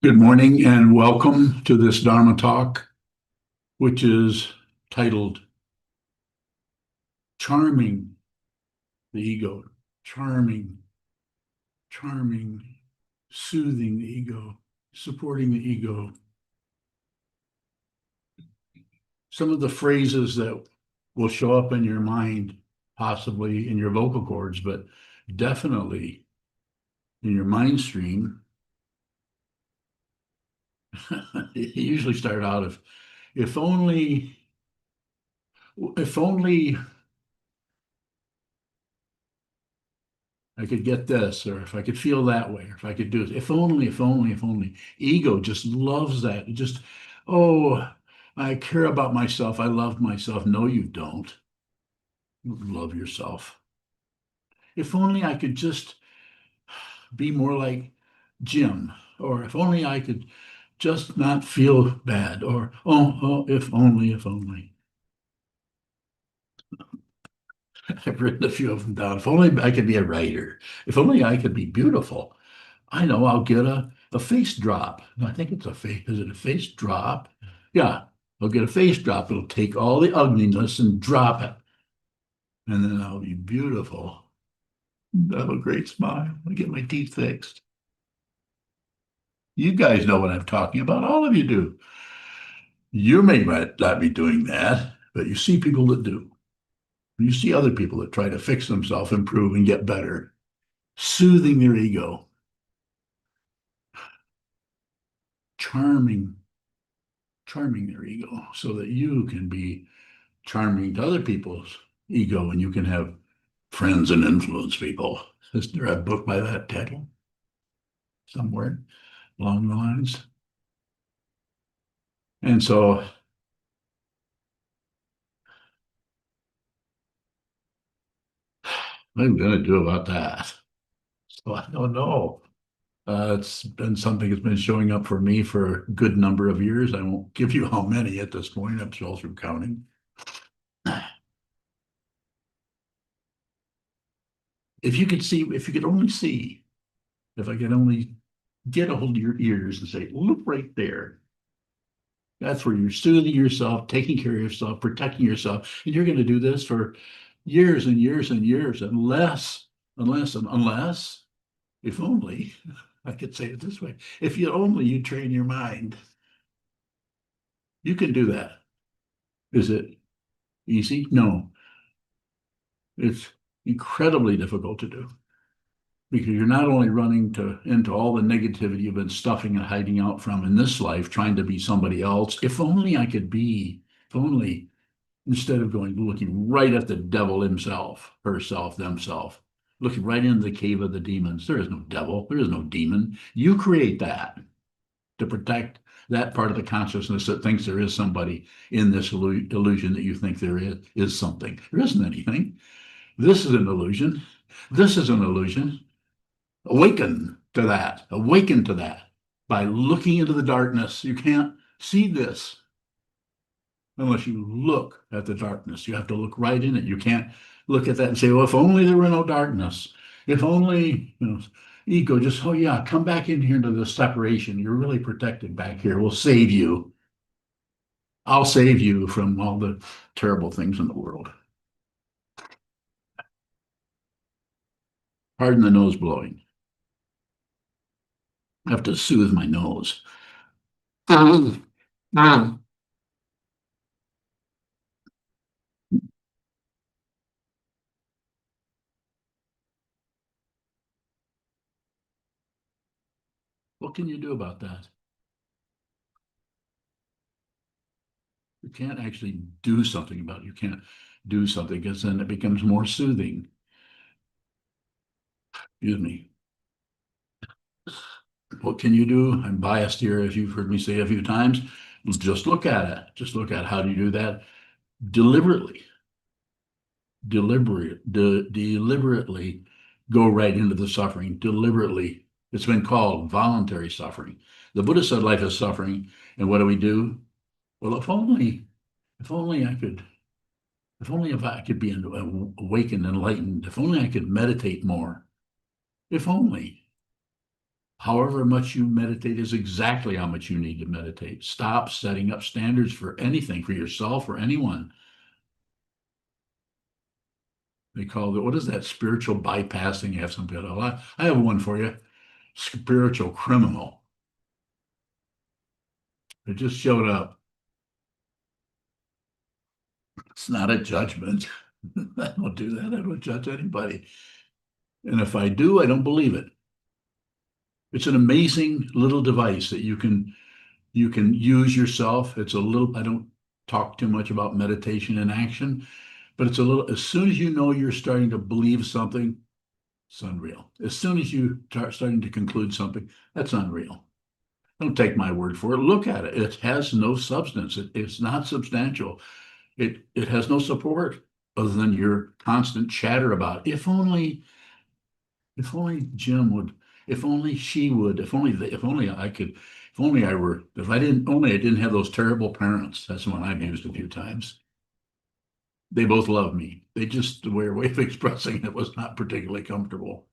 Good morning and welcome to this Dharma talk, which is titled Charming the Ego, Charming, Charming, Soothing the Ego, Supporting the Ego. Some of the phrases that will show up in your mind, possibly in your vocal cords, but definitely in your mind stream, usually start out of, if only, if only I could get this, or if I could feel that way, or if I could do it. If only, if only, if only. Ego just loves that. It just, oh, I care about myself. I love myself. No, you don't. You love yourself. If only I could just be more like Jim, or if only I could just not feel bad, or if only, if only. I've written a few of them down. If only I could be a writer. If only I could be beautiful. I know I'll get a face drop. I think it's a face. Is it a face drop? Yeah, I'll get a face drop. It'll take all the ugliness and drop it. And then I'll be beautiful. I have a great smile. I get my teeth fixed. You guys know what I'm talking about. All of you do. You may not be doing that, but you see people that do. You see other people that try to fix themselves, improve, and get better, soothing their ego, charming, charming their ego so that you can be charming to other people's ego and you can have friends and influence people. Is there a book by that title somewhere along the lines? And so, what am I going to do about that? So I don't know. It's been something that's been showing up for me for a good number of years. I won't give you how many at this point. I'm still through counting. If you could see, if you could only see, if I could only get a hold of your ears and say, look right there. That's where you're soothing yourself, taking care of yourself, protecting yourself. And you're going to do this for years and years and years, unless, if only, I could say it this way, if you only you train your mind, you can do that. Is it easy? No, it's incredibly difficult to do because you're not only running into all the negativity you've been stuffing and hiding out from in this life, trying to be somebody else. If only I could be, if only instead of going looking right at the devil himself, herself, themself, looking right into the cave of the demons. There is no devil, there is no demon. You create that to protect that part of the consciousness that thinks there is somebody in this illusion that you think there is something. There isn't anything. This is an illusion. This is an illusion. Awaken to that. Awaken to that by looking into the darkness. You can't see this unless you look at the darkness. You have to look right in it. You can't look at that and say, well, if only there were no darkness. If only, ego just, oh yeah, come back in here into the separation. You're really protected back here. We'll save you. I'll save you from all the terrible things in the world. Pardon the nose blowing. I have to soothe my nose. What can you do about that? You can't actually do something about it. You can't do something because then it becomes more soothing. Excuse me. What can you do? I'm biased here, as you've heard me say a few times. Just look at it. Just look at how do you do that deliberately. Deliberately go right into the suffering. Deliberately. It's been called voluntary suffering. The Buddha said life is suffering. And what do we do? Well, if only I could, if I could be awakened, enlightened, if only I could meditate more. If only. However much you meditate is exactly how much you need to meditate. Stop setting up standards for anything, for yourself or anyone. They call it, what is that? Spiritual bypassing. You have something. I have one for you. Spiritual criminal. It just showed up. It's not a judgment. I don't do that. I don't judge anybody. And if I do, I don't believe it. It's an amazing little device that you can use yourself. It's a little, I don't talk too much about meditation in action, but it's a little, as soon as you know you're starting to believe something, it's unreal. As soon as you start starting to conclude something, that's unreal. Don't take my word for it. Look at it. It has no substance. It's not substantial. It has no support other than your constant chatter about if only Jim would, if only she would, if only I could, if only I were, if I didn't, only I didn't have those terrible parents. That's one I've used a few times. They both love me. They just, their way of expressing it was not particularly comfortable.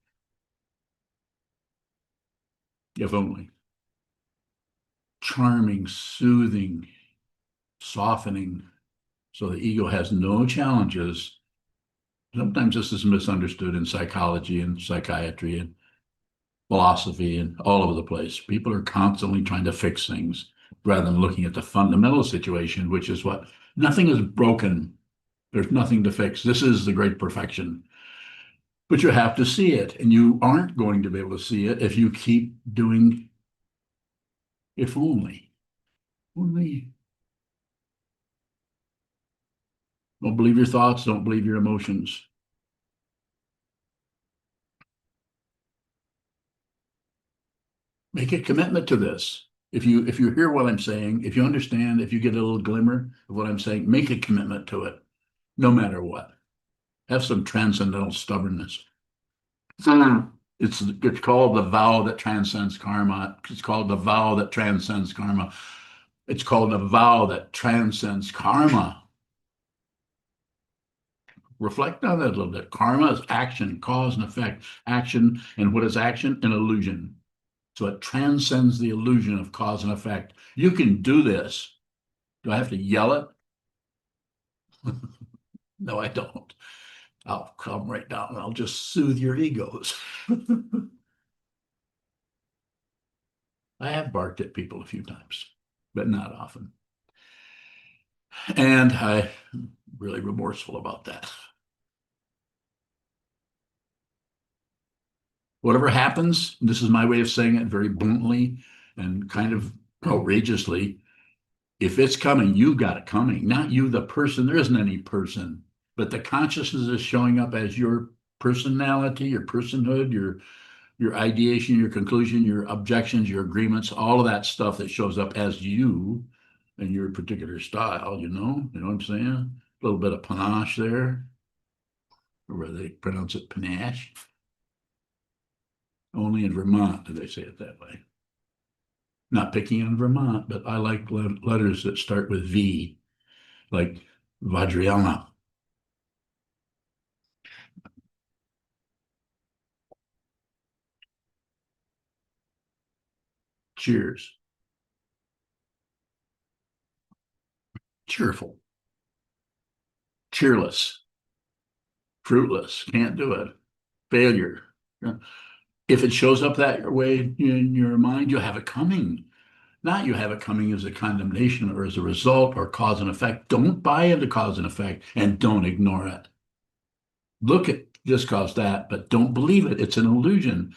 If only. Charming, soothing, softening, so the ego has no challenges. Sometimes this is misunderstood in psychology and psychiatry and philosophy and all over the place. People are constantly trying to fix things rather than looking at the fundamental situation, which is what nothing is broken. There's nothing to fix. This is the great perfection. But you have to see it, and you aren't going to be able to see it if you keep doing if only. Only. Don't believe your thoughts, don't believe your emotions. Make a commitment to this. If you hear what I'm saying, if you understand, if you get a little glimmer of what I'm saying, make a commitment to it, no matter what. Have some transcendental stubbornness. It's called the vow that transcends karma. It's called the vow that transcends karma. It's called the vow that transcends karma. Reflect on that a little bit. Karma is action, cause and effect. Action, and what is action? An illusion. So it transcends the illusion of cause and effect. You can do this. Do I have to yell it? No, I don't. I'll come right down and I'll just soothe your egos. I have barked at people a few times, but not often. And I'm really remorseful about that. Whatever happens, this is my way of saying it very bluntly and kind of outrageously. If it's coming, you got it coming, not you, the person. There isn't any person, but the consciousness is showing up as your personality, your personhood, your ideation, your conclusion, your objections, your agreements, all of that stuff that shows up as you and your particular style, you know what I'm saying? A little bit of panache there, or where they pronounce it panache. Only in Vermont do they say it that way. Not picking on Vermont, but I like letters that start with V, like Vajrayana. Cheers. Cheerful. Cheerless. Fruitless. Can't do it. Failure. If it shows up that way in your mind, you'll have it coming. Not you have it coming as a condemnation or as a result or cause and effect. Don't buy into cause and effect and don't ignore it. Look at this caused that, but don't believe it. It's an illusion.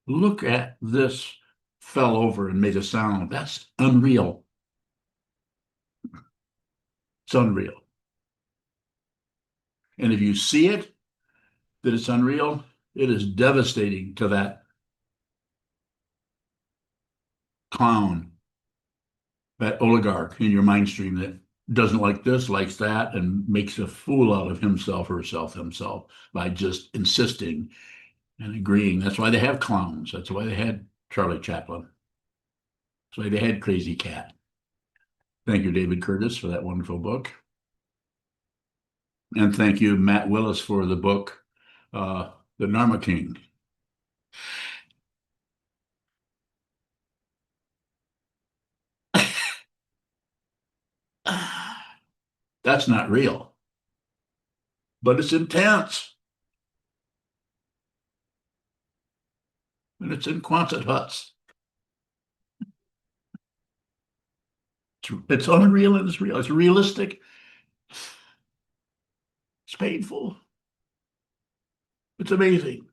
Look at this fell over and made a sound. That's unreal. It's unreal. And if you see it, that it's unreal, it is devastating to that clown, that oligarch in your mind stream that doesn't like this, likes that, and makes a fool out of himself or herself himself by just insisting and agreeing. That's why they have clowns. That's why they had Charlie Chaplin. That's why they had Crazy Cat. Thank you, David Curtis, for that wonderful book. And thank you, Matt Willis, for the book, The Narma King. That's not real, but it's intense. And it's in Quonset huts. It's unreal and it's real. It's realistic. It's painful. It's amazing.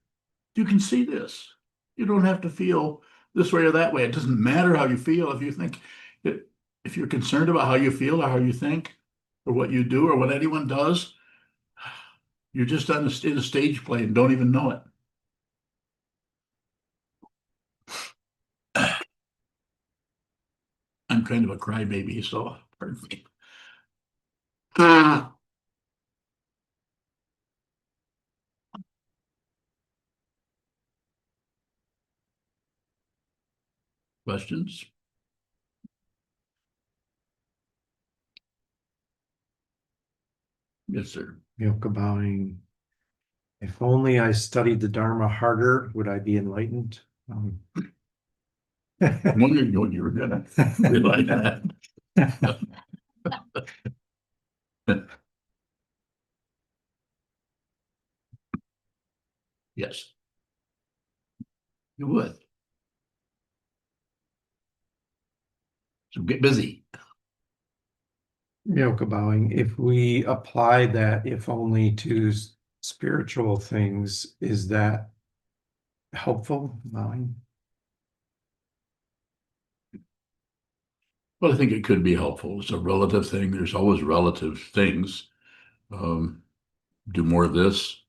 You can see this. You don't have to feel this way or that way. It doesn't matter how you feel. If you think that, if you're concerned about how you feel or how you think or what you do or what anyone does, you're just in a stage play and don't even know it. I'm kind of a crybaby, so pardon me. Questions? Yes, sir. Yoke bowing. If only I studied the Dharma harder, would I be enlightened? I wondered when you were gonna realize that. Yes, you would. So get busy. Yoke bowing. If we apply that, if only to spiritual things, is that helpful? Bowing. Well, I think it could be helpful. It's a relative thing. There's always relative things. Um, do more of this,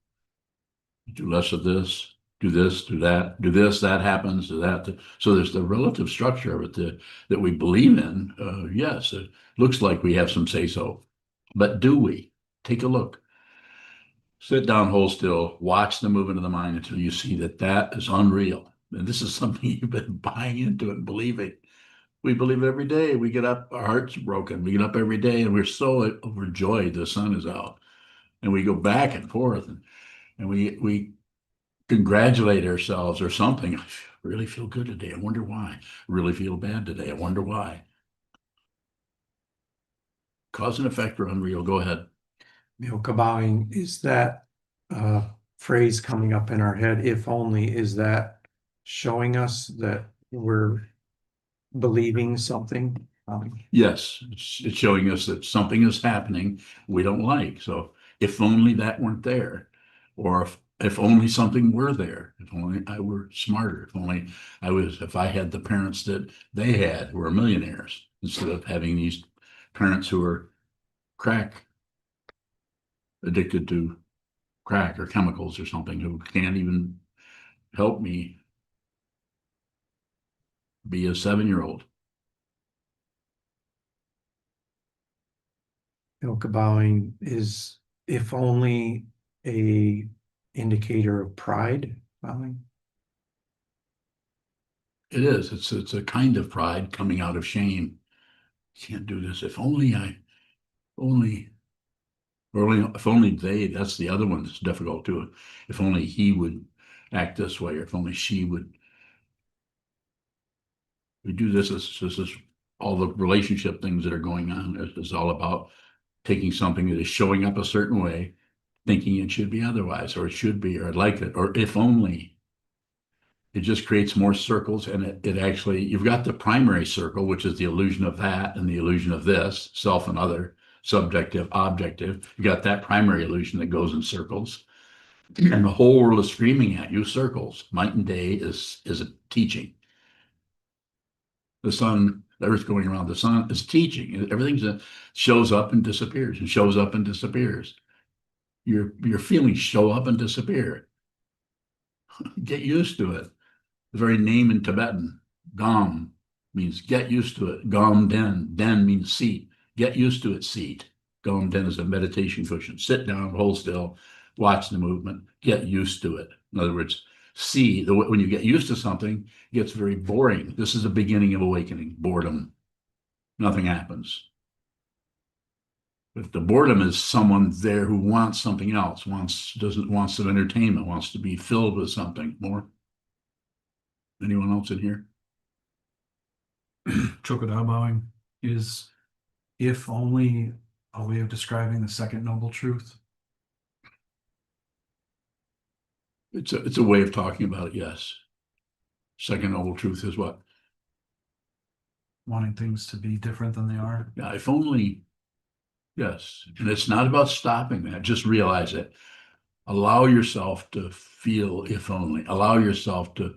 do less of this, do this, do that, do this, that happens, do that. So there's the relative structure of it that we believe in. Yes, it looks like we have some say so, but do we? Take a look. Sit down, hold still, watch the movement of the mind until you see that that is unreal. And this is something you've been buying into and believing. We believe it every day. We get up, our heart's broken. We get up every day and we're so overjoyed the sun is out. And we go back and forth and we congratulate ourselves or something. I really feel good today. I wonder why. Really feel bad today. I wonder why. Cause and effect are unreal. Go ahead. Yoke bowing. Is that phrase coming up in our head? If only, is that showing us that we're believing something? Yes, it's showing us that something is happening we don't like. So if only that weren't there, or if only something were there, if only I were smarter, if only if I had the parents that they had who were millionaires instead of having these parents who are crack addicted to crack or chemicals or something who can't even help me be a 7-year-old. Yoke bowing is if only a indicator of pride. Bowing. It is. It's a kind of pride coming out of shame. Can't do this. If only I only or only if only they, that's the other one that's difficult too. If only he would act this way, or if only she would. We do this is all the relationship things that are going on is all about taking something that is showing up a certain way, thinking it should be otherwise, or it should be, or I'd like it, or if only. It just creates more circles, and it actually, you've got the primary circle, which is the illusion of that and the illusion of this, self and other, subjective, objective. You got that primary illusion that goes in circles. And the whole world is screaming at you, circles. Night and day is a teaching. The sun, the earth going around the sun is teaching. Everything shows up and disappears and shows up and disappears. Your feelings show up and disappear. Get used to it. The very name in Tibetan, Gom, means get used to it. Gom Den. Den means seat. Get used to it, seat. Gom Den is a meditation cushion. Sit down, hold still, watch the movement, get used to it. In other words, when you get used to something, it gets very boring. This is the beginning of awakening, boredom. Nothing happens. But the boredom is someone there who wants something else, wants some entertainment, wants to be filled with something more. Anyone else in here? Chokodabowing is if only a way of describing the second noble truth? It's a way of talking about it, yes. Second noble truth is what? Wanting things to be different than they are? Yeah, if only, yes. And it's not about stopping that. Just realize it. Allow yourself to feel, if only. Allow yourself to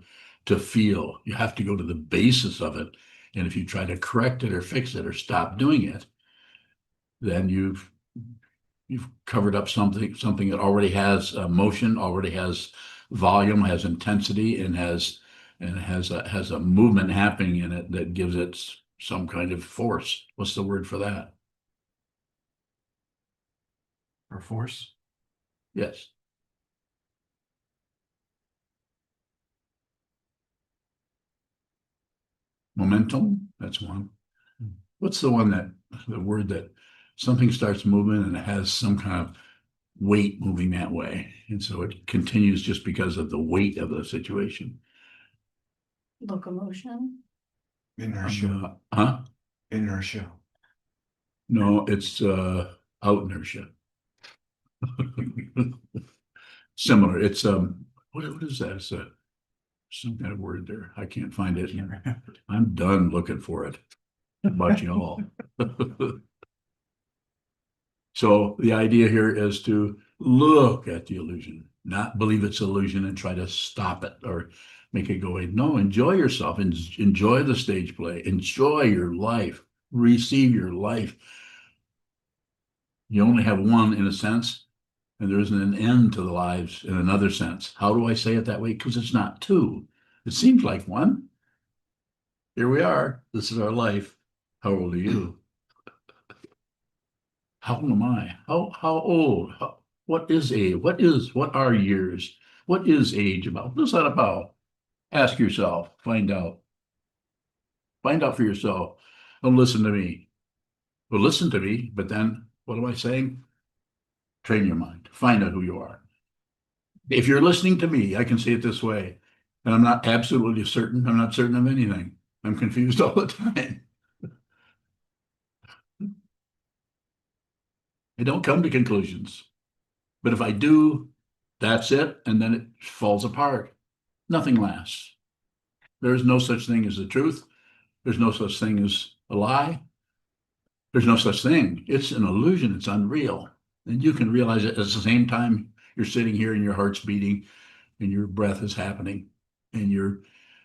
feel. You have to go to the basis of it. And if you try to correct it or fix it or stop doing it, then you've covered up something that already has motion, already has volume, has intensity, and has a movement happening in it that gives it some kind of force. What's the word for that? Or force? Yes. Momentum, that's one. What's the word that something starts moving and it has some kind of weight moving that way. And so it continues just because of the weight of the situation. Locomotion. Inertia. Huh? Inertia. No, it's out inertia. Similar. It's what is that? It's some kind of word there. I can't find it. I'm done looking for it. How about y'all? So the idea here is to look at the illusion, not believe it's illusion and try to stop it or make it go away. No, enjoy yourself and enjoy the stage play. Enjoy your life. Receive your life. You only have one in a sense, and there isn't an end to the lives in another sense. How do I say it that way? Because it's not two. It seems like one. Here we are. This is our life. How old are you? How old am I? How old? What is age? What are years? What is age about? What is that about? Ask yourself. Find out. Find out for yourself. Don't listen to me. Well, listen to me, but then what am I saying? Train your mind. Find out who you are. If you're listening to me, I can say it this way, and I'm not absolutely certain. I'm not certain of anything. I'm confused all the time. I don't come to conclusions. But if I do, that's it, and then it falls apart. Nothing lasts. There is no such thing as the truth. There's no such thing as a lie. There's no such thing. It's an illusion. It's unreal. And you can realize it at the same time you're sitting here and your heart's beating and your breath is happening and you're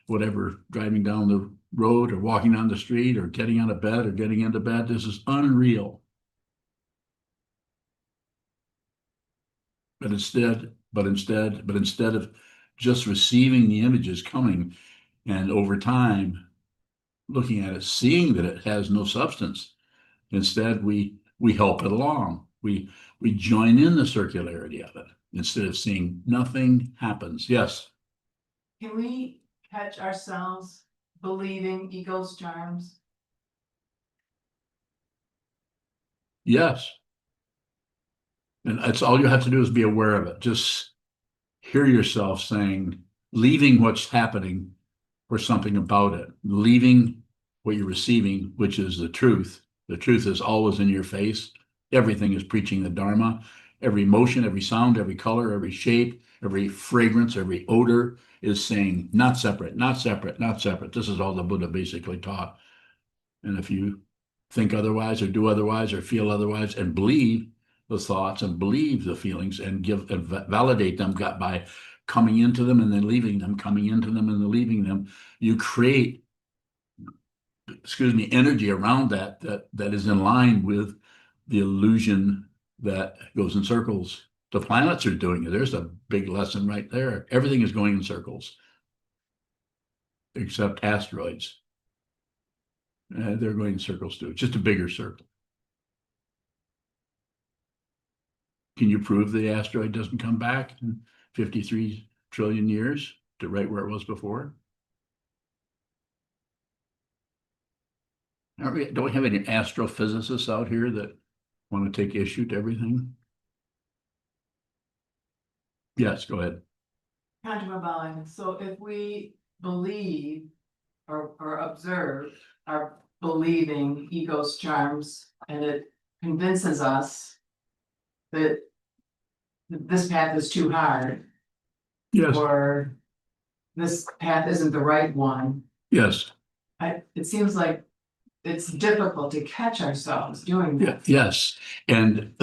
whatever driving down the road or walking down the street or getting out of bed or getting into bed. This is unreal. But instead of just receiving the images coming and over time looking at it, seeing that it has no substance, instead we help it along. We join in the circularity of it instead of seeing nothing happens. Yes. Can we catch ourselves believing ego's charms? Yes. And that's all you have to do is be aware of it. Just hear yourself saying, leaving what's happening for something about it, leaving what you're receiving, which is the truth. The truth is always in your face. Everything is preaching the Dharma. Every motion, every sound, every color, every shape, every fragrance, every odor is saying, not separate, not separate, not separate. This is all the Buddha basically taught. And if you think otherwise or do otherwise or feel otherwise and believe the thoughts and believe the feelings and give and validate them by coming into them and then leaving them, coming into them and then leaving them, you create, energy around that is in line with the illusion that goes in circles. The planets are doing it. There's a big lesson right there. Everything is going in circles, except asteroids. They're going in circles too. It's just a bigger circle. Can you prove the asteroid doesn't come back in 53 trillion years to right where it was before? Don't we have any astrophysicists out here that want to take issue to everything? Yes, go ahead. Counterbalancing. So if we believe or observe our believing ego's charms and it convinces us that this path is too hard, Yes, or this path isn't the right one. yes, It seems like it's difficult to catch ourselves doing yeah, that. yes. And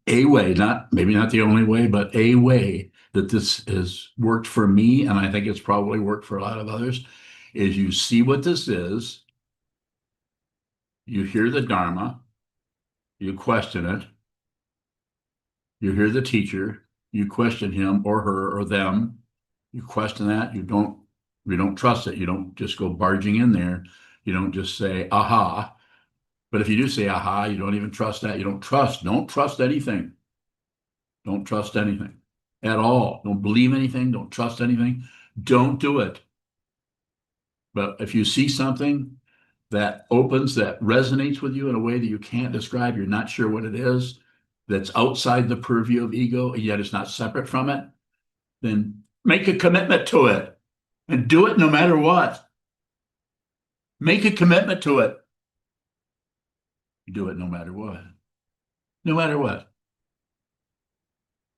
a way, maybe not the only way, but a way that this has worked for me, and I think it's probably worked for a lot of others, is you see what this is, you hear the Dharma, you question it, you hear the teacher, you question him or her or them, you question that, you don't trust it, you don't just go barging in there, you don't just say, aha. But if you do say, aha, you don't even trust that, don't trust anything. Don't trust anything at all. Don't believe anything, don't trust anything, don't do it. But if you see something that opens, that resonates with you in a way that you can't describe, you're not sure what it is, that's outside the purview of ego, and yet it's not separate from it, then make a commitment to it and do it no matter what. Make a commitment to it. Do it no matter what. No matter what.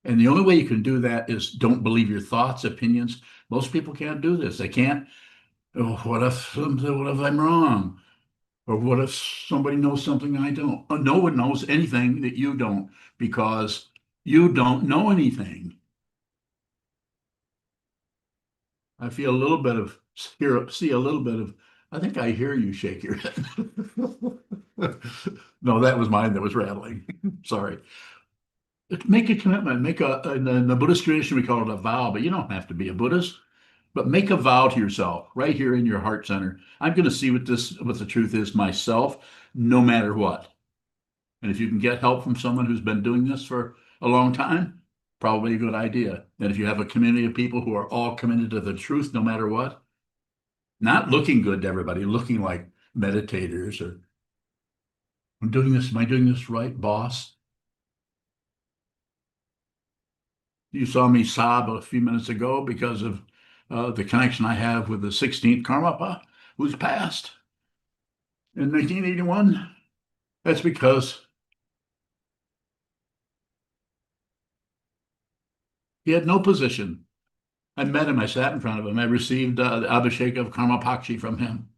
And the only way you can do that is don't believe your thoughts, opinions. Most people can't do this. They can't. Oh, what if I'm wrong? Or what if somebody knows something I don't? No one knows anything that you don't because you don't know anything. I feel a little bit of see a little bit of. I think I hear you shake your head. No, that was mine that was rattling. Sorry. Make a commitment. In the Buddhist tradition we call it a vow, but you don't have to be a Buddhist. But make a vow to yourself right here in your heart center. I'm going to see what the truth is myself, no matter what. And if you can get help from someone who's been doing this for a long time, probably a good idea. And if you have a community of people who are all committed to the truth, no matter what, not looking good to everybody, looking like meditators or I'm doing this. Am I doing this right, boss? You saw me sob a few minutes ago because of the connection I have with the 16th Karmapa, who's passed in 1981. That's because he had no position. I met him. I sat in front of him. I received the Abhishek of Karmapakshi from him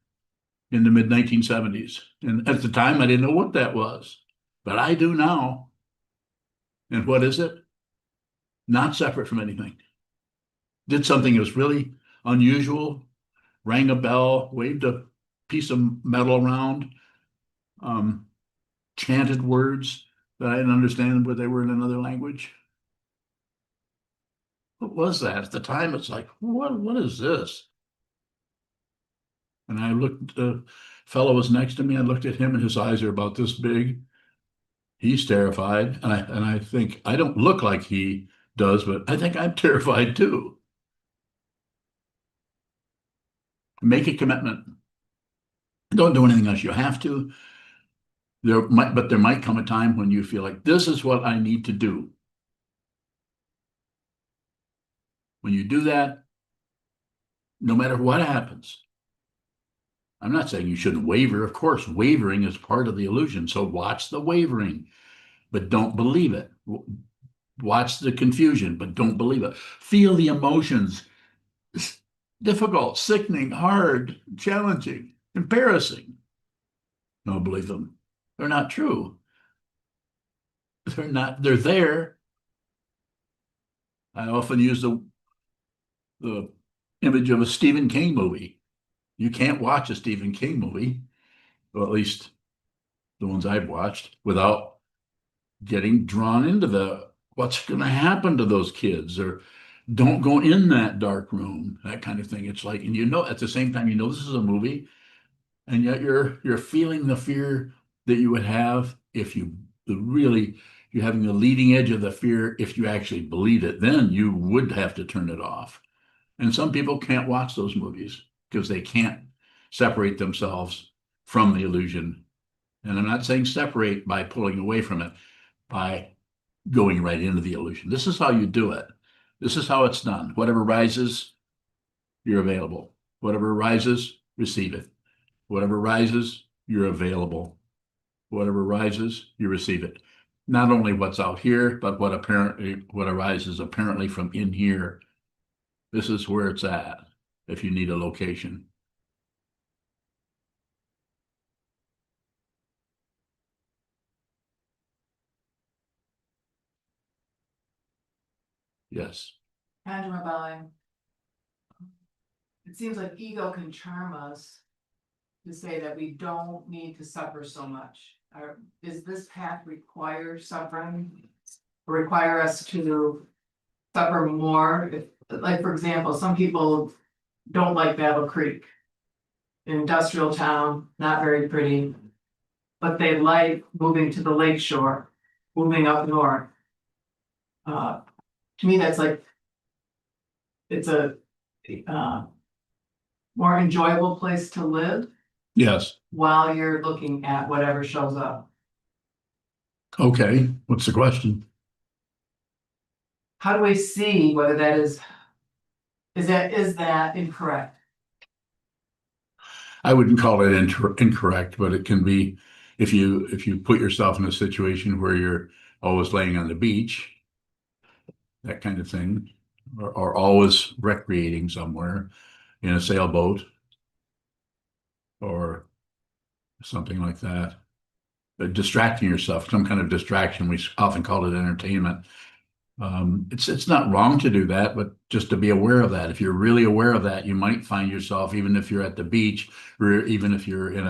in the mid 1970s. And at the time, I didn't know what that was, but I do now. And what is it? Not separate from anything. Did something that was really unusual, rang a bell, waved a piece of metal around, chanted words that I didn't understand, but they were in another language. What was that? At the time, it's like, what is this? And I looked, the fellow was next to me. I looked at him and his eyes are about this big. He's terrified. And I think I don't look like he does, but I think I'm terrified too. Make a commitment. Don't do anything else you have to. But there might come a time when you feel like this is what I need to do. When you do that, no matter what happens, I'm not saying you shouldn't waver. Of course, wavering is part of the illusion. So watch the wavering, but don't believe it. Watch the confusion, but don't believe it. Feel the emotions. It's difficult, sickening, hard, challenging, embarrassing. Don't believe them. They're not true. They're there. I often use the image of a Stephen King movie. You can't watch a Stephen King movie, or at least the ones I've watched, without getting drawn into what's going to happen to those kids, or don't go in that dark room, that kind of thing. It's like, and at the same time, this is a movie, and yet you're feeling the fear that you would have if you're having the leading edge of the fear. If you actually believe it, then you would have to turn it off. And some people can't watch those movies because they can't separate themselves from the illusion. And I'm not saying separate by pulling away from it, by going right into the illusion. This is how you do it. This is how it's done. Whatever rises, you're available. Whatever rises, receive it. Whatever rises, you're available. Whatever rises, you receive it. Not only what's out here, but what arises apparently from in here. This is where it's at, if you need a location. Yes. Pendulum bowing. It seems like ego can charm us to say that we don't need to suffer so much. Does this path require suffering? Require us to suffer more? Like, for example, some people don't like Battle Creek. Industrial town, not very pretty. But they like moving to the lake shore, moving up north. To me, that's like, it's a more enjoyable place to live Yes. while you're looking at whatever shows up. Okay. What's the question? How do we see whether that is that incorrect? I wouldn't call it incorrect, but it can be if you put yourself in a situation where you're always laying on the beach, that kind of thing, or always recreating somewhere in a sailboat or something like that. But distracting yourself, some kind of distraction, we often call it entertainment. It's not wrong to do that, but just to be aware of that. If you're really aware of that, you might find yourself, even if you're at the beach, or even if you're in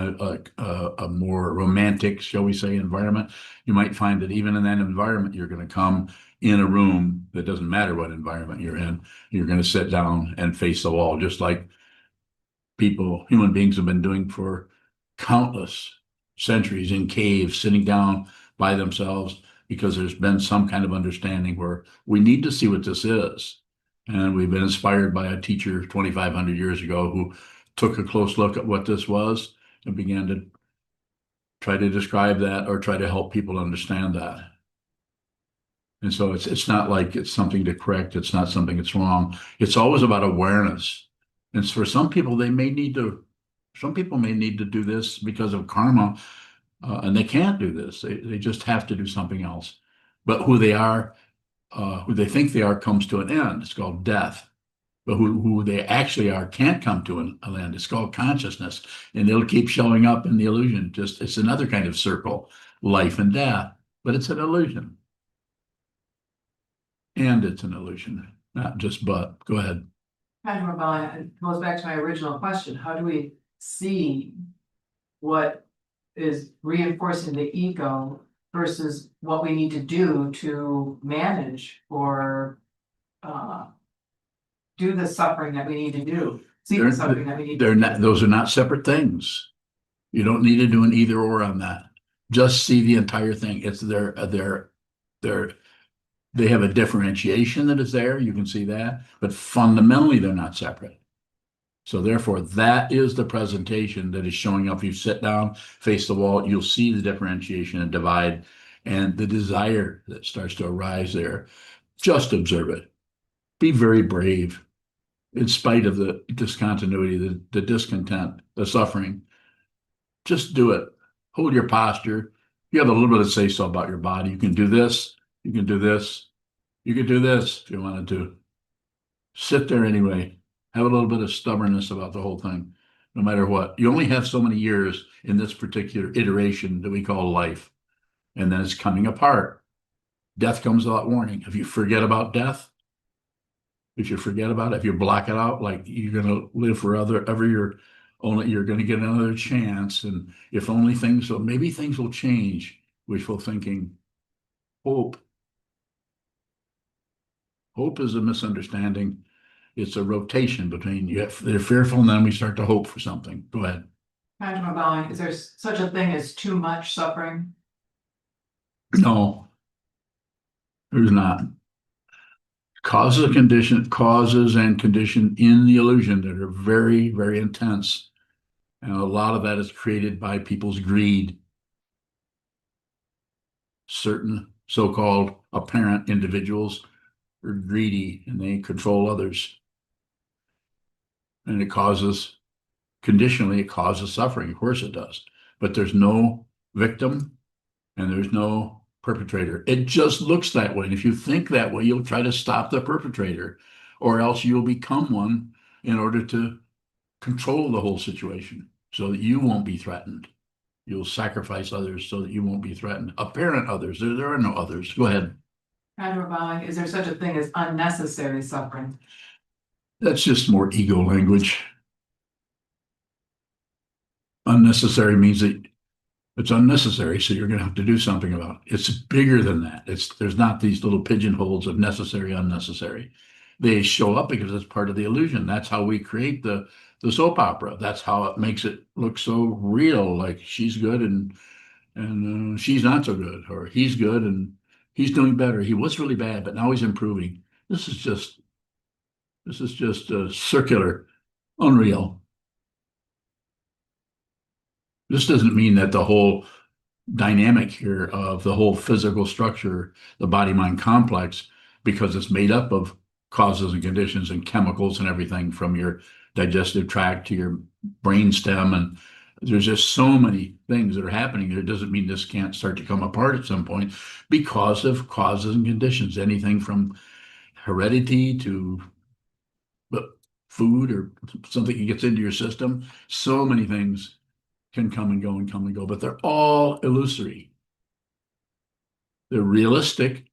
a more romantic, shall we say, environment, you might find that even in that environment, you're going to come in a room that doesn't matter what environment you're in. You're going to sit down and face the wall, just like human beings have been doing for countless centuries in caves, sitting down by themselves, because there's been some kind of understanding where we need to see what this is. And we've been inspired by a teacher 2,500 years ago who took a close look at what this was and began to try to describe that or try to help people understand that. And so it's not like it's something to correct. It's not something that's wrong. It's always about awareness. And for some people, some people may need to do this because of karma, and they can't do this. They just have to do something else. But who they are, who they think they are, comes to an end. It's called death. But who they actually are can't come to an end. It's called consciousness, and it'll keep showing up in the illusion. Just it's another kind of circle, life and death, but it's an illusion, and it's an illusion, not just but. Go ahead. Pendulum bowing, it goes back to my original question. How do we see what is reinforcing the ego versus what we need to do to manage or do the suffering that we need to do? See the suffering that we need to They're do. not, those are not separate things. You don't need to do an either or on that. Just see the entire thing. It's they have a differentiation that is there. You can see that, but fundamentally they're not separate. So therefore, that is the presentation that is showing up. You sit down, face the wall, you'll see the differentiation and divide and the desire that starts to arise there. Just observe it. Be very brave in spite of the discontinuity, the discontent, the suffering. Just do it. Hold your posture. You have a little bit of say so about your body. You can do this. You can do this. You could do this if you wanted to. Sit there anyway. Have a little bit of stubbornness about the whole thing, no matter what. You only have so many years in this particular iteration that we call life, and then it's coming apart. Death comes without warning. If you forget about death, if you forget about it, if you block it out, like you're going to live forever, you're going to get another chance. And if only maybe things will change. Wishful thinking. Hope. Hope is a misunderstanding. It's a rotation between they're fearful and then we start to hope for something. Go ahead. Pendulum bowing, is there such a thing as too much suffering? No, there's not. Causes and condition in the illusion that are very, very intense. And a lot of that is created by people's greed. Certain so-called apparent individuals are greedy and they control others. And conditionally, it causes suffering. Of course it does. But there's no victim and there's no perpetrator. It just looks that way. And if you think that way, you'll try to stop the perpetrator, or else you'll become one in order to control the whole situation so that you won't be threatened. You'll sacrifice others so that you won't be threatened. Apparent others. There are no others. Go ahead. Counterbowing, is there such a thing as unnecessary suffering? That's just more ego language. Unnecessary means that it's unnecessary, so you're going to have to do something about it. It's bigger than that. There's not these little pigeonholes of necessary, unnecessary. They show up because it's part of the illusion. That's how we create the soap opera. That's how it makes it look so real. Like she's good and she's not so good, or he's good and he's doing better. He was really bad, but now he's improving. This is just circular, unreal. This doesn't mean that the whole dynamic here of the whole physical structure, the body-mind complex, because it's made up of causes and conditions and chemicals and everything from your digestive tract to your brain stem. And there's just so many things that are happening there. It doesn't mean this can't start to come apart at some point because of causes and conditions, anything from heredity to food or something that gets into your system. So many things can come and go and come and go, but they're all illusory. They're realistic.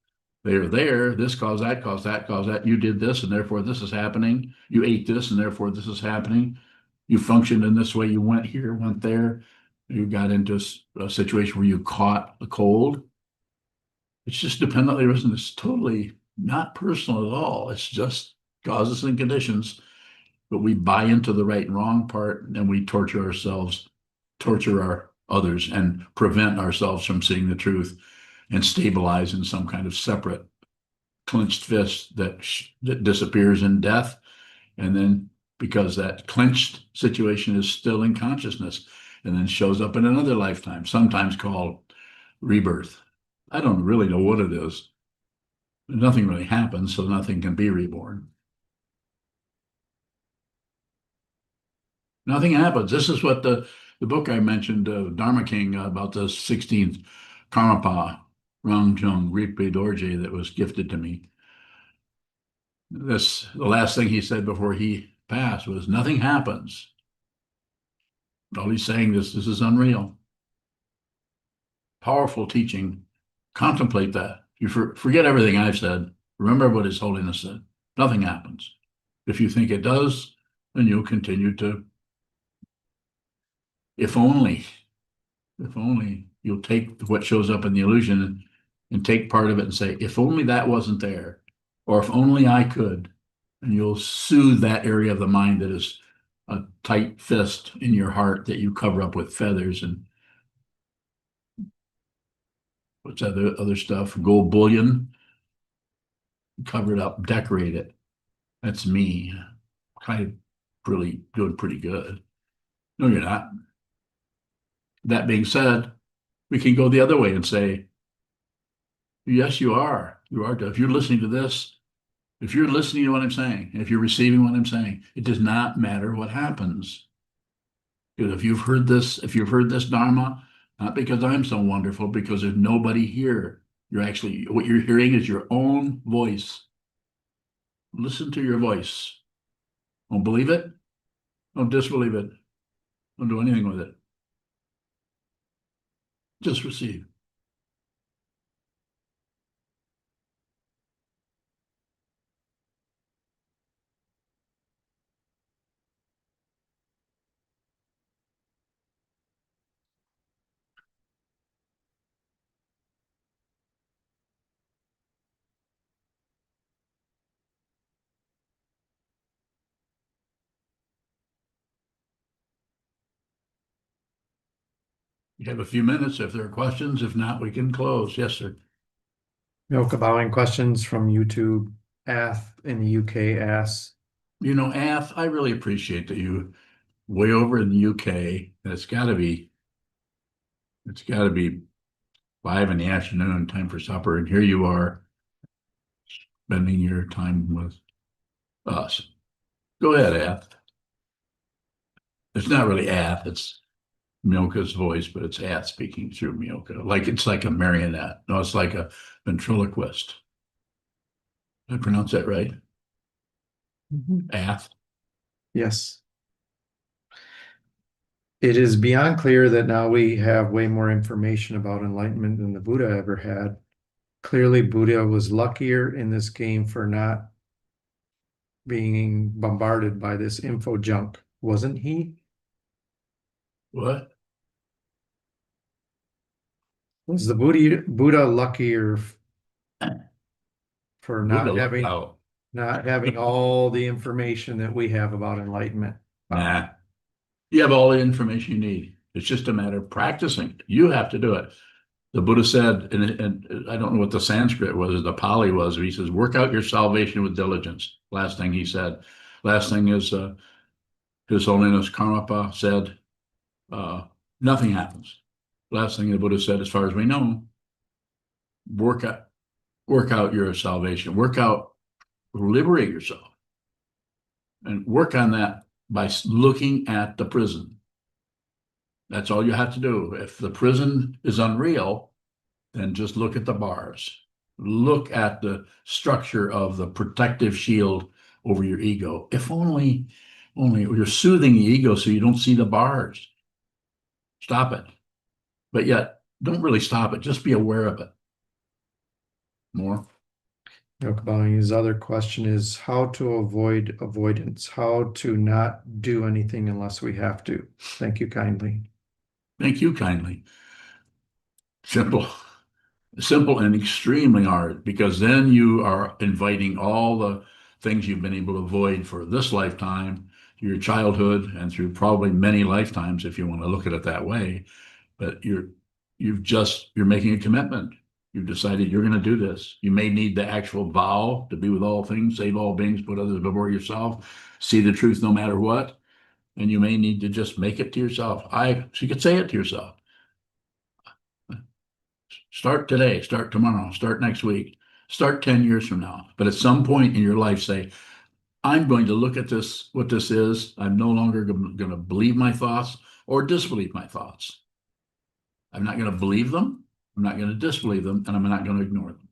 They're there. This caused that, caused that, caused that. You did this, and therefore this is happening. You ate this, and therefore this is happening. You functioned in this way. You went here, went there. You got into a situation where you caught a cold. It's just dependently arisen. It's totally not personal at all. It's just causes and conditions. But we buy into the right and wrong part, and we torture ourselves, torture our others, and prevent ourselves from seeing the truth and stabilize in some kind of separate clenched fist that disappears in death. And then because that clenched situation is still in consciousness and then shows up in another lifetime, sometimes called rebirth. I don't really know what it is. Nothing really happens, so nothing can be reborn. Nothing happens. This is what the book I mentioned, Dharma King, about the 16th Karmapa, Rangjung Rinpoche Dorje, that was gifted to me. The last thing he said before he passed was, nothing happens. All he's saying is, this is unreal. Powerful teaching. Contemplate that. You forget everything I've said. Remember what His Holiness said. Nothing happens. If you think it does, then you'll continue to. If only you'll take what shows up in the illusion and take part of it and say, if only that wasn't there, or if only I could, and you'll soothe that area of the mind that is a tight fist in your heart that you cover up with feathers and what's other stuff, gold bullion, cover it up, decorate it. That's me. Kind of really doing pretty good. No, you're not. That being said, we can go the other way and say, yes, you are. You are. If you're listening to this, if you're listening to what I'm saying, if you're receiving what I'm saying, it does not matter what happens. Because if you've heard this Dharma, not because I'm so wonderful, because there's nobody here. What you're hearing is your own voice. Listen to your voice. Don't believe it. Don't disbelieve it. Don't do anything with it. Just receive. You have a few minutes if there are questions. If not, we can close. Yes, sir. Milk bowing questions from YouTube. Ath in the UK asks, Ath, I really appreciate that you way over in the UK. It's got to be 5 in the afternoon, time for supper, and here you are spending your time with us. Go ahead, Ath. It's not really Ath. It's Myoka's voice, but it's Ath speaking through Myoka. Like it's like a marionette. No, it's like a ventriloquist. Did I pronounce that right? Ath. Yes. It is beyond clear that now we have way more information about enlightenment than the Buddha ever had. Clearly, Buddha was luckier in this game for not being bombarded by this info junk, wasn't he? What? Was the Buddha luckier for Buddha not lucked having out. all the information that we have about enlightenment? Nah. You have all the information you need. It's just a matter of practicing. You have to do it. The Buddha said, and I don't know what the Sanskrit was, the Pali was, he says, work out your salvation with diligence. Last thing he said. Last thing is His Holiness Karmapa said, nothing happens. Last thing the Buddha said, as far as we know, work out your salvation, liberate yourself, and work on that by looking at the prison. That's all you have to do. If the prison is unreal, then just look at the bars. Look at the structure of the protective shield over your ego. If only you're soothing the ego so you don't see the bars. Stop it. But yet, don't really stop it. Just be aware of it. More. His other question is how to avoid avoidance, how to not do anything unless we have to. Thank you kindly. Thank you kindly. Simple and extremely hard, because then you are inviting all the things you've been able to avoid for this lifetime, your childhood, and through probably many lifetimes, if you want to look at it that way. But you're making a commitment. You've decided you're going to do this. You may need the actual vow to be with all things, save all beings, put others before yourself, see the truth no matter what. And you may need to just make it to yourself. So you could say it to yourself. Start today, start tomorrow, start next week, start 10 years from now. But at some point in your life, say, I'm going to look at this, what this is. I'm no longer going to believe my thoughts or disbelieve my thoughts. I'm not going to believe them. I'm not going to disbelieve them, and I'm not going to ignore them.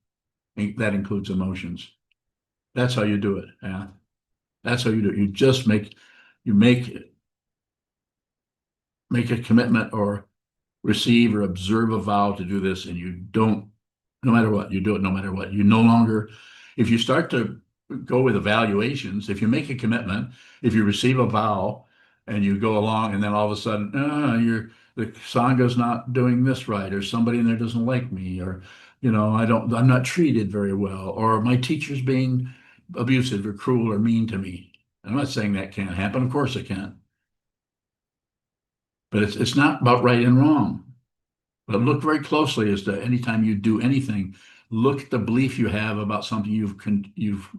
And that includes emotions. That's how you do it. Yeah. That's how you do it. You just make a commitment or receive or observe a vow to do this, and you don't, no matter what, you do it no matter what. You no longer, if you start to go with evaluations, if you make a commitment, if you receive a vow and you go along and then all of a sudden, the Sangha's not doing this right, or somebody in there doesn't like me, or, I'm not treated very well, or my teacher's being abusive or cruel or mean to me. I'm not saying that can't happen. Of course it can. But it's not about right and wrong. But look very closely as to anytime you do anything, look at the belief you have about something you've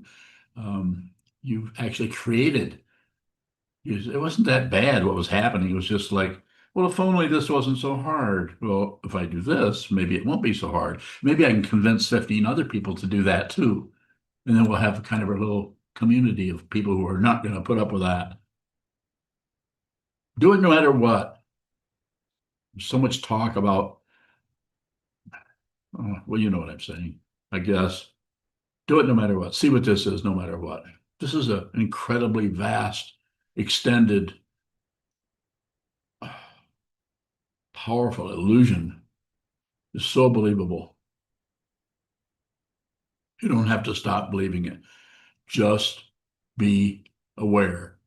actually created. It wasn't that bad what was happening. It was just like, well, if only this wasn't so hard. Well, if I do this, maybe it won't be so hard. Maybe I can convince 15 other people to do that too. And then we'll have kind of a little community of people who are not going to put up with that. Do it no matter what. There's so much talk about, well, you know what I'm saying, I guess. Do it no matter what. See what this is no matter what. This is an incredibly vast, extended, powerful illusion. It's so believable. You don't have to stop believing it. Just be aware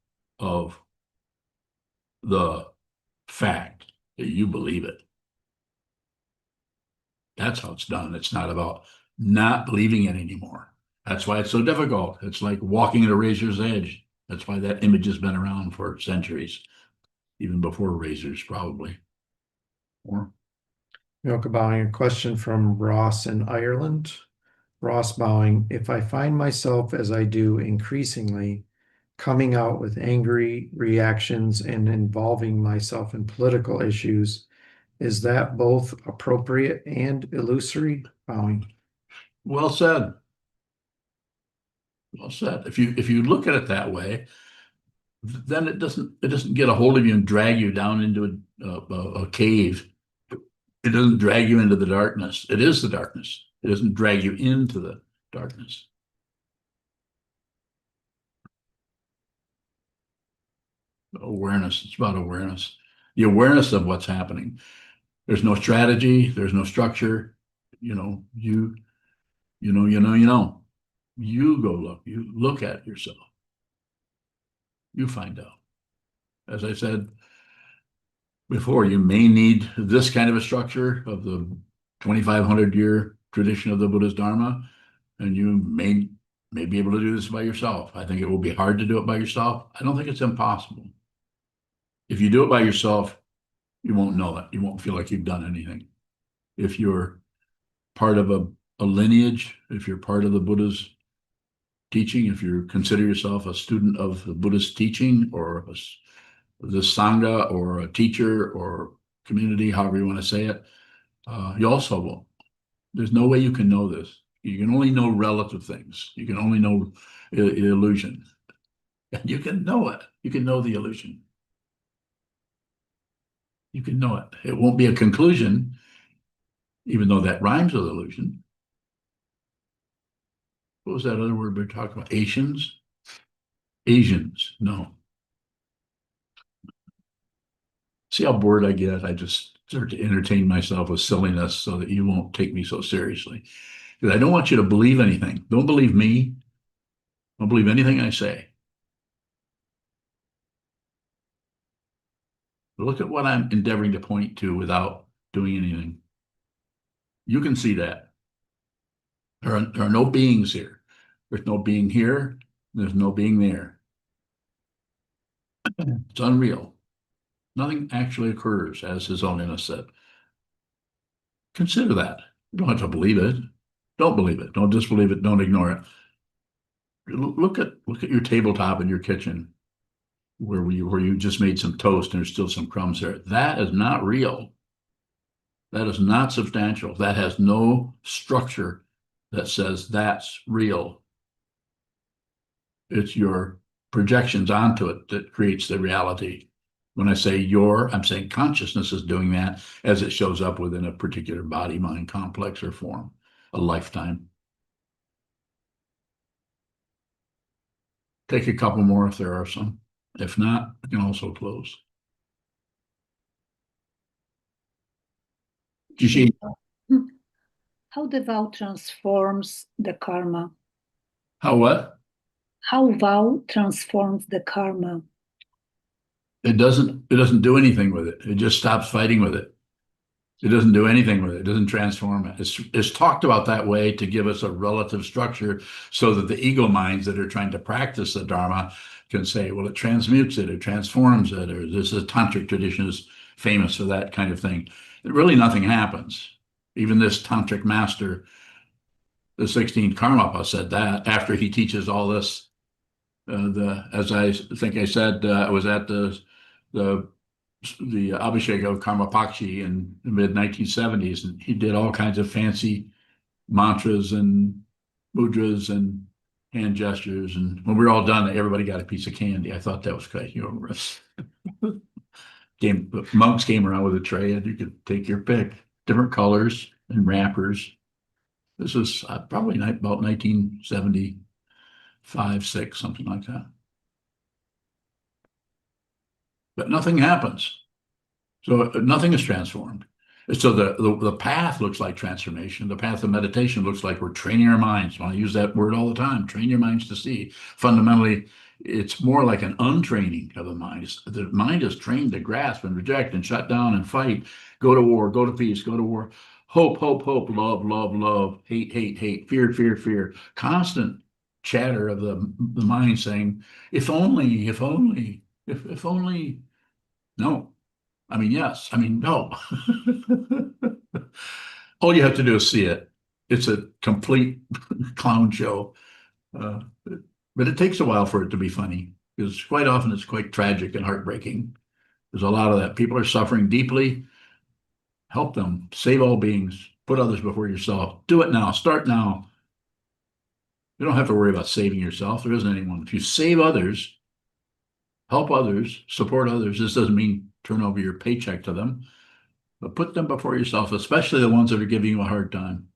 of the fact that you believe it. That's how it's done. It's not about not believing it anymore. That's why it's so difficult. It's like walking at a razor's edge. That's why that image has been around for centuries, even before razors, probably. Or Milka Bowing, a question from Ross in Ireland. Ross Bowing, if I find myself as I do increasingly coming out with angry reactions and involving myself in political issues, is that both appropriate and illusory? Bowing. well said. Well said. If you look at it that way, then it doesn't get a hold of you and drag you down into a cave. It doesn't drag you into the darkness. It is the darkness. It doesn't drag you into the darkness. Awareness. It's about awareness. The awareness of what's happening. There's no strategy. There's no structure. You go look. You look at yourself. You find out. As I said before, you may need this kind of a structure of the 2,500-year tradition of the Buddha's Dharma, and you may be able to do this by yourself. I think it will be hard to do it by yourself. I don't think it's impossible. If you do it by yourself, you won't know it. You won't feel like you've done anything. If you're part of a lineage, if you're part of the Buddha's teaching, if you consider yourself a student of the Buddha's teaching or the Sangha or a teacher or community, however you want to say it, you also won't. There's no way you can know this. You can only know relative things. You can only know illusion. And you can know it. You can know the illusion. You can know it. It won't be a conclusion, even though that rhymes with illusion. What was that other word we were talking about? Asians? Asians, no. See how bored I get? I just start to entertain myself with silliness so that you won't take me so seriously. Because I don't want you to believe anything. Don't believe me. Don't believe anything I say. Look at what I'm endeavoring to point to without doing anything. You can see that. There are no beings here. There's no being here. There's no being there. It's unreal. Nothing actually occurs, as His Holiness said. Consider that. You don't have to believe it. Don't believe it. Don't disbelieve it. Don't ignore it. Look at your tabletop in your kitchen where you just made some toast and there's still some crumbs there. That is not real. That is not substantial. That has no structure that says that's real. It's your projections onto it that creates the reality. When I say I'm saying consciousness is doing that as it shows up within a particular body, mind complex or form, a lifetime. Take a couple more if there are some. If not, I can also close. Jishi, How the vow transforms the karma? how what? How vow transforms the karma? It doesn't do anything with it. It just stops fighting with it. It doesn't do anything with it. It doesn't transform it. It's talked about that way to give us a relative structure so that the ego minds that are trying to practice the Dharma can say, well, it transmutes it, it transforms it, or this is tantric tradition is famous for that kind of thing. Really nothing happens. Even this tantric master, the 16th Karmapa, said that after he teaches all this. As I think I said, I was at the Abhishek of Karmapakshi in the mid-1970s, and he did all kinds of fancy mantras and mudras and hand gestures. And when we were all done, everybody got a piece of candy. I thought that was quite humorous. Monks came around with a tray, and you could take your pick, different colors and wrappers. This was probably about 1975, 6, something like that. But nothing happens. So nothing is transformed. So the path looks like transformation. The path of meditation looks like we're training our minds. I use that word all the time, train your minds to see. Fundamentally, it's more like an untraining of the mind. The mind is trained to grasp and reject and shut down and fight, go to war, go to peace, go to war, hope, hope, hope, love, love, love, hate, hate, hate, fear, fear, fear. Constant chatter of the mind saying, if only, if only, if only. No. I mean, yes. I mean, no. All you have to do is see it. It's a complete clown show. But it takes a while for it to be funny because quite often it's quite tragic and heartbreaking. There's a lot of that. People are suffering deeply. Help them. Save all beings. Put others before yourself. Do it now. Start now. You don't have to worry about saving yourself. There isn't anyone. If you save others, help others, support others. This doesn't mean turn over your paycheck to them, but put them before yourself, especially the ones that are giving you a hard time.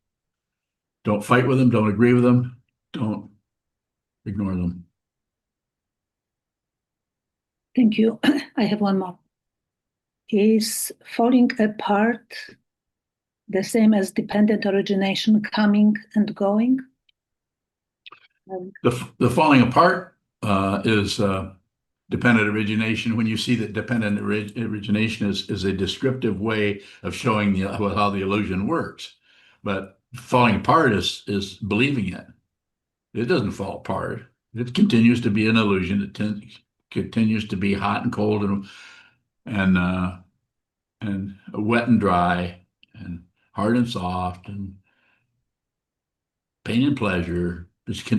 Don't fight with them. Don't agree with them. Don't ignore them. Thank you. I have one more. Is falling apart the same as dependent origination, coming and going? The falling apart is dependent origination. When you see that dependent origination is a descriptive way of showing how the illusion works. But falling apart is believing it. It doesn't fall apart. It continues to be an illusion. It continues to be hot and cold and wet and dry and hard and soft and pain and pleasure.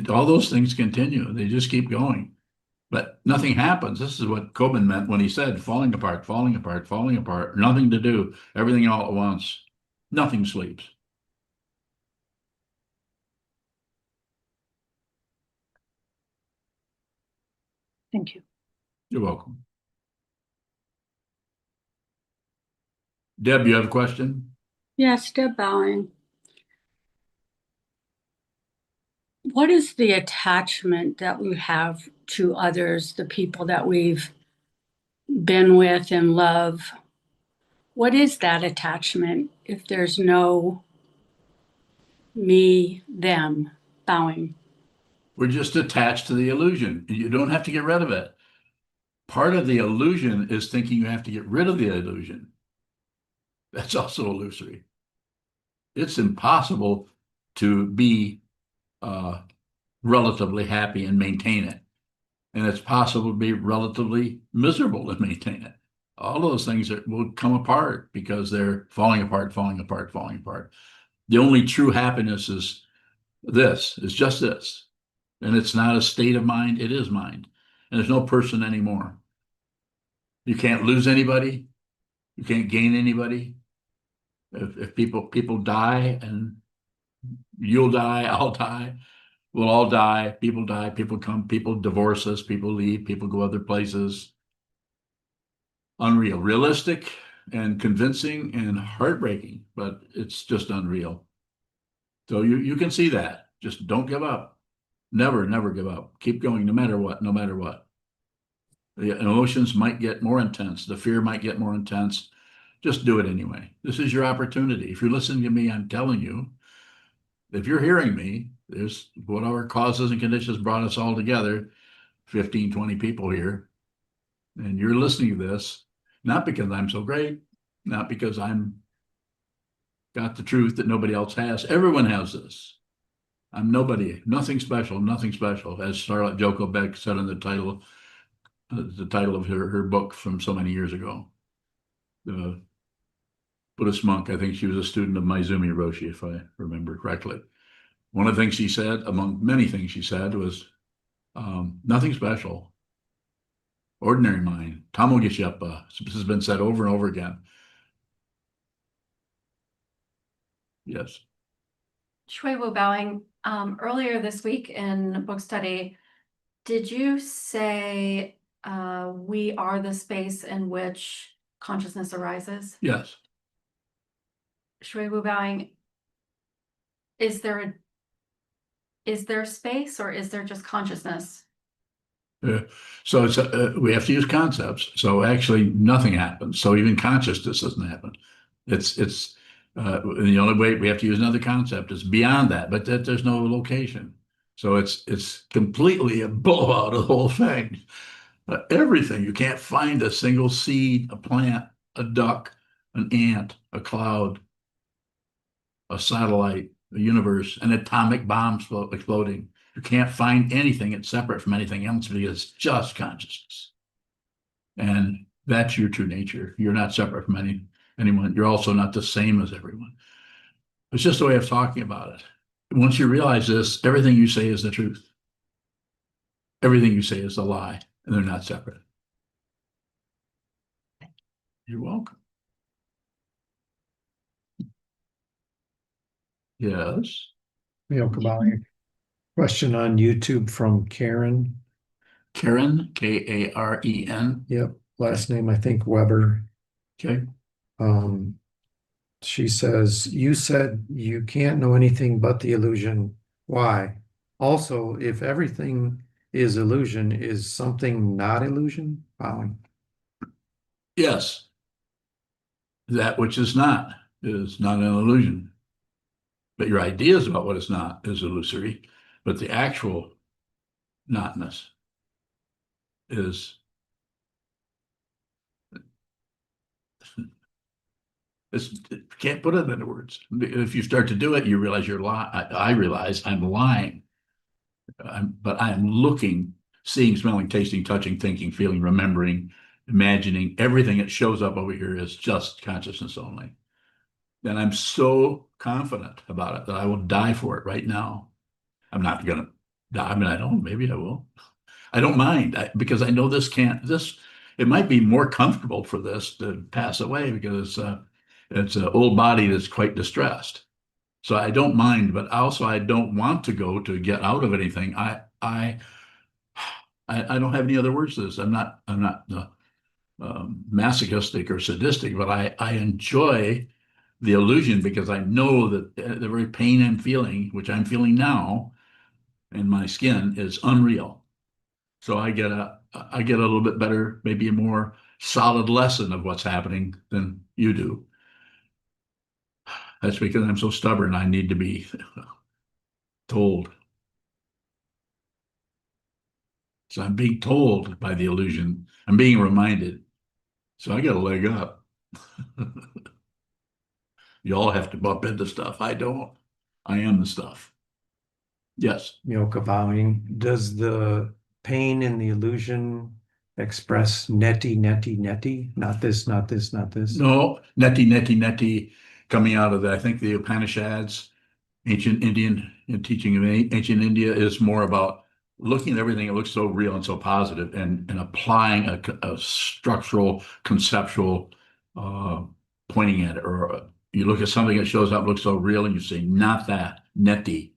All those things continue. They just keep going. But nothing happens. This is what Coben meant when he said falling apart, falling apart, falling apart, nothing to do, everything all at once. Nothing sleeps. Thank you. You're welcome. Deb, you have a question? Yes, Deb Bowing. What is the attachment that we have to others, the people that we've been with and love? What is that attachment if there's no me, them, Bowing? We're just attached to the illusion. You don't have to get rid of it. Part of the illusion is thinking you have to get rid of the illusion. That's also illusory. It's impossible to be relatively happy and maintain it. And it's possible to be relatively miserable and maintain it. All those things will come apart because they're falling apart, falling apart, falling apart. The only true happiness is just this. And it's not a state of mind, it is mind. And there's no person anymore. You can't lose anybody. You can't gain anybody. If people die, and you'll die, I'll die, we'll all die, people come, people divorce us, people leave, people go other places. Unreal, realistic and convincing and heartbreaking, but it's just unreal. So you can see that. Just don't give up. Never, never give up. Keep going no matter what, no matter what. The emotions might get more intense. The fear might get more intense. Just do it anyway. This is your opportunity. If you're listening to me, I'm telling you, if you're hearing me, there's whatever causes and conditions brought us all together, 15, 20 people here, and you're listening to this, not because I'm so great, not because I'm got the truth that nobody else has. Everyone has this. I'm nobody, nothing special, nothing special, as Charlotte Joko Beck said in the title of her book from so many years ago. The Buddhist monk, I think she was a student of Maizumi Roshi, if I remember correctly. One of the things she said, among many things she said, was nothing special. Ordinary mind. Tamogeshepa. This has been said over and over again. Yes. Shui Wu Bowing, earlier this week in book study, did you say we are the space in which consciousness arises? Yes. Shui Wu Bowing, is there space or is there just consciousness? So it's we have to use concepts. So actually nothing happens. So even consciousness doesn't happen. It's the only way we have to use another concept is beyond that, but that there's no location. So it's completely a blowout of the whole thing. Everything. You can't find a single seed, a plant, a duck, an ant, a cloud, a satellite, a universe, an atomic bomb exploding. You can't find anything that's separate from anything else because it's just consciousness. And that's your true nature. You're not separate from anyone. You're also not the same as everyone. It's just a way of talking about it. Once you realize this, everything you say is the truth. Everything you say is a lie, and they're not separate. You're welcome. Yes. Question on YouTube from Karen. Karen, Karen. Yep, last name, I think Weber. Okay. She says, you said you can't know anything but the illusion. Why? Also, if everything is illusion, is something not illusion? Bowing. Yes. That which is not an illusion. But your ideas about what is not is illusory, but the actual notness is can't put it into words. If you start to do it, you realize you're lying. I realize I'm lying. But I'm looking, seeing, smelling, tasting, touching, thinking, feeling, remembering, imagining. Everything that shows up over here is just consciousness only. And I'm so confident about it that I will die for it right now. I'm not going to die. I mean, I don't, maybe I will. I don't mind because I know it might be more comfortable for this to pass away because it's an old body that's quite distressed. So I don't mind, but also I don't want to go to get out of anything. I don't have any other words to this. I'm not masochistic or sadistic, but I enjoy the illusion because I know that the very pain I'm feeling, which I'm feeling now in my skin, is unreal. So I get a little bit better, maybe a more solid lesson of what's happening than you do. That's because I'm so stubborn. I need to be told. So I'm being told by the illusion. I'm being reminded. So I got a leg up. You all have to bump into stuff. I don't. I am the stuff. Yes. Myoka bowing. Does the pain in the illusion express neti, neti, neti? Not this, not this, not this. No, neti, coming out of I think the Upanishads, ancient Indian teaching of ancient India is more about looking at everything that looks so real and so positive and applying a structural, conceptual pointing at it. Or you look at something that shows up, looks so real, and you say, not that, neti.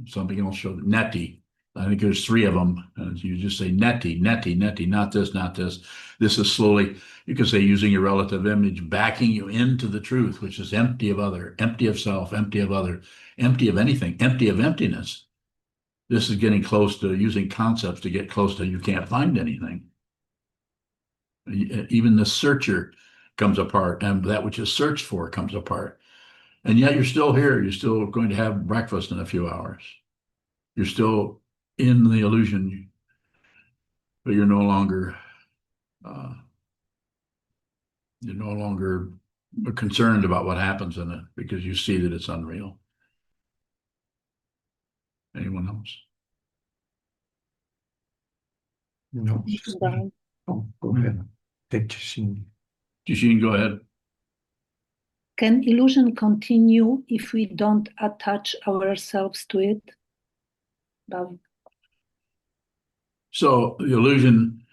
Something else showed neti. I think there's three of them. And you just say neti, neti, neti, not this, not this. This is slowly, you could say, using your relative image, backing you into the truth, which is empty of other, empty of self, empty of other, empty of anything, empty of emptiness. This is getting close to using concepts to get close to you can't find anything. Even the searcher comes apart, and that which is searched for comes apart. And yet you're still here. You're still going to have breakfast in a few hours. You're still in the illusion, but you're no longer concerned about what happens in it because you see that it's unreal. Anyone else? No. Oh, go ahead. Take Jasheen. Jasheen, go ahead. Can illusion continue if we don't attach ourselves to it? Bowing. So the illusion,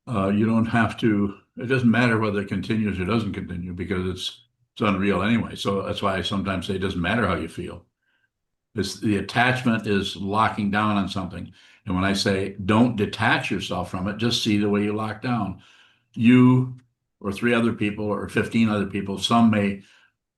you don't have to, it doesn't matter whether it continues or doesn't continue because it's unreal anyway. So that's why I sometimes say it doesn't matter how you feel. The attachment is locking down on something. And when I say don't detach yourself from it, just see the way you lock down. You or three other people or 15 other people, some may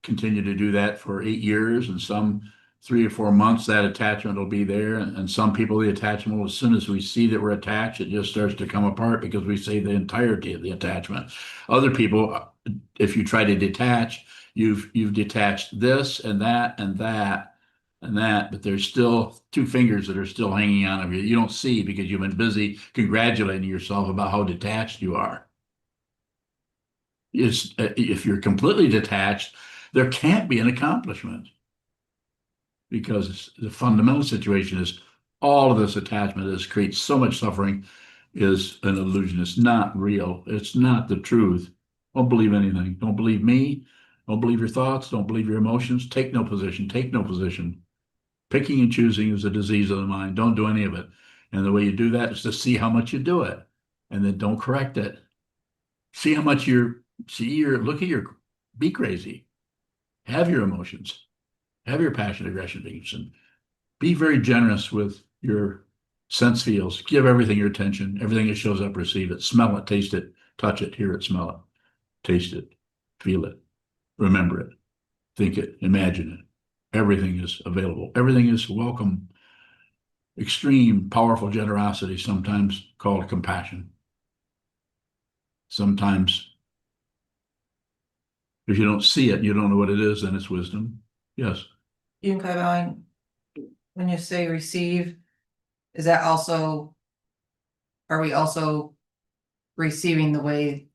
continue to do that for 8 years, and some 3 or 4 months, that attachment will be there. And some people, the attachment will, as soon as we see that we're attached, it just starts to come apart because we see the entirety of the attachment. Other people, if you try to detach, you've detached this and that and that and that, but there's still 2 fingers that are still hanging on of you. You don't see because you've been busy congratulating yourself about how detached you are. If you're completely detached, there can't be an accomplishment because the fundamental situation is all of this attachment creates so much suffering is an illusion. It's not real. It's not the truth. Don't believe anything. Don't believe me. Don't believe your thoughts. Don't believe your emotions. Take no position. Take no position. Picking and choosing is a disease of the mind. Don't do any of it. And the way you do that is to see how much you do it and then don't correct it. See how much be crazy. Have your emotions. Have your passion, aggression, and be very generous with your Sense feels, give everything your attention, everything that shows up, receive it, smell it, taste it, touch it, hear it, smell it, taste it, feel it, remember it, think it, imagine it. Everything is available. Everything is welcome. Extreme, powerful generosity, sometimes called compassion. Sometimes, if you don't see it, you don't know what it is, then it's wisdom. Yes. Yunkai bowing, when you say receive, is that also, are we also receiving the way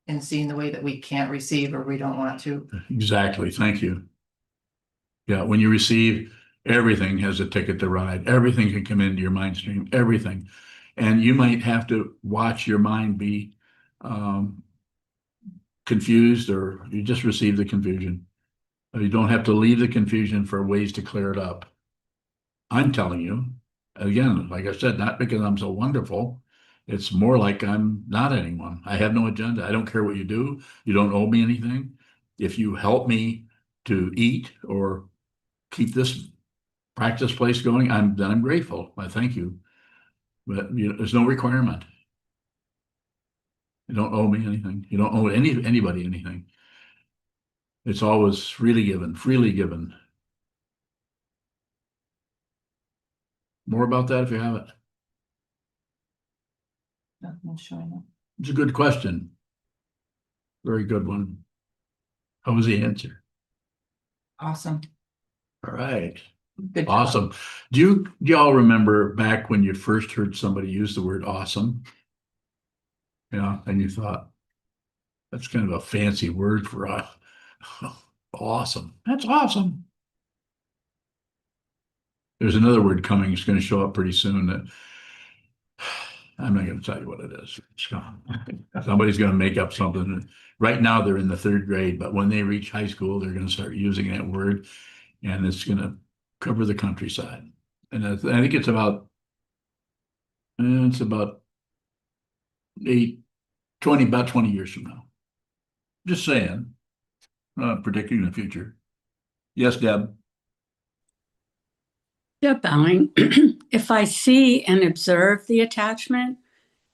and seeing the way that we can't receive or we don't want to? Exactly. Thank you. Yeah, when you receive, everything has a ticket to ride. Everything can come into your mind stream, everything. And you might have to watch your mind be confused, or you just receive the confusion. You don't have to leave the confusion for ways to clear it up. I'm telling you, again, like I said, not because I'm so wonderful. It's more like I'm not anyone. I have no agenda. I don't care what you do. You don't owe me anything. If you help me to eat or keep this practice place going, then I'm grateful. I thank you. But there's no requirement. You don't owe me anything. You don't owe anybody anything. It's always freely given, freely given. More about that if you have it. Nothing showing up. It's a good question. Very good one. How was the answer? Awesome. All right. Good job. Awesome. Do y'all remember back when you first heard somebody use the word awesome? Yeah, and you thought, that's kind of a fancy word for awesome. That's awesome. There's another word coming. It's going to show up pretty soon that I'm not going to tell you what it is. Somebody's going to make up something. Right now they're in the 3rd grade, but when they reach high school, they're going to start using that word, and it's going to cover the countryside. And I think it's about 20 years from now. Just saying, predicting the future. Yes, Deb. Yeah, bowing. If I see and observe the attachment,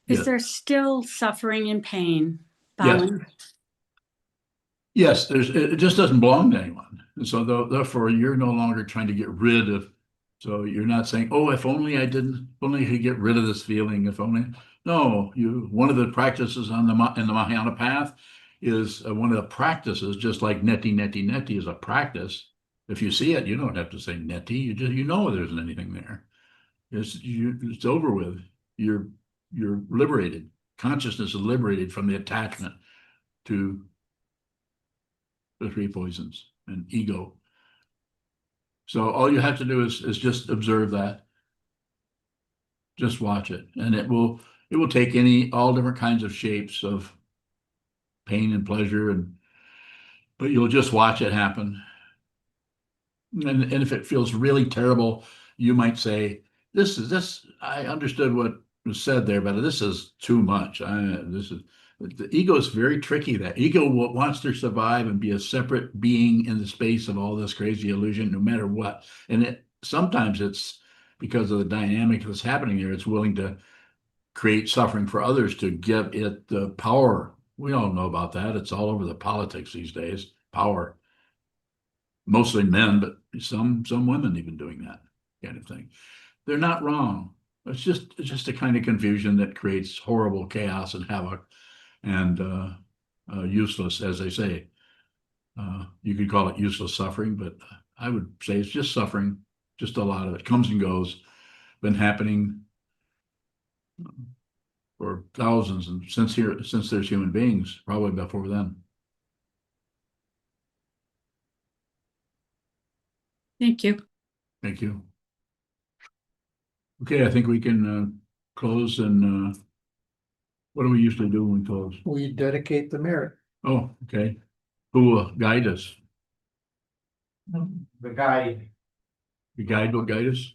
is Yes. there still suffering and pain? Yes. Bowing. Yes, it just doesn't belong to anyone. And so therefore you're no longer trying to get rid of, so you're not saying, oh, if only I could get rid of this feeling, if only. No, one of the practices in the Mahayana path is one of the practices, just like neti is a practice. If you see it, you don't have to say neti, you know there isn't anything there. It's over with. You're liberated. Consciousness is liberated from the attachment to the 3 poisons and ego. So all you have to do is just observe that. Just watch it. And it will take all different kinds of shapes of pain and pleasure, but you'll just watch it happen. And if it feels really terrible, you might say, I understood what was said there, but this is too much. The ego is very tricky. That ego wants to survive and be a separate being in the space of all this crazy illusion, no matter what. And sometimes it's because of the dynamic that's happening there. It's willing to create suffering for others to give it the power. We all know about that. It's all over the politics these days. Power. Mostly men, but some women even doing that kind of thing. They're not wrong. It's just a kind of confusion that creates horrible chaos and havoc, and useless, as they say. You could call it useless suffering, but I would say it's just suffering. Just a lot of it comes and goes. Been happening for thousands, and since there's human beings, probably before then. Thank you. Thank you. Okay, I think we can close, and what do we usually do when we close? We dedicate the merit. Oh, okay. Who will guide us? The guide. The guide will guide us?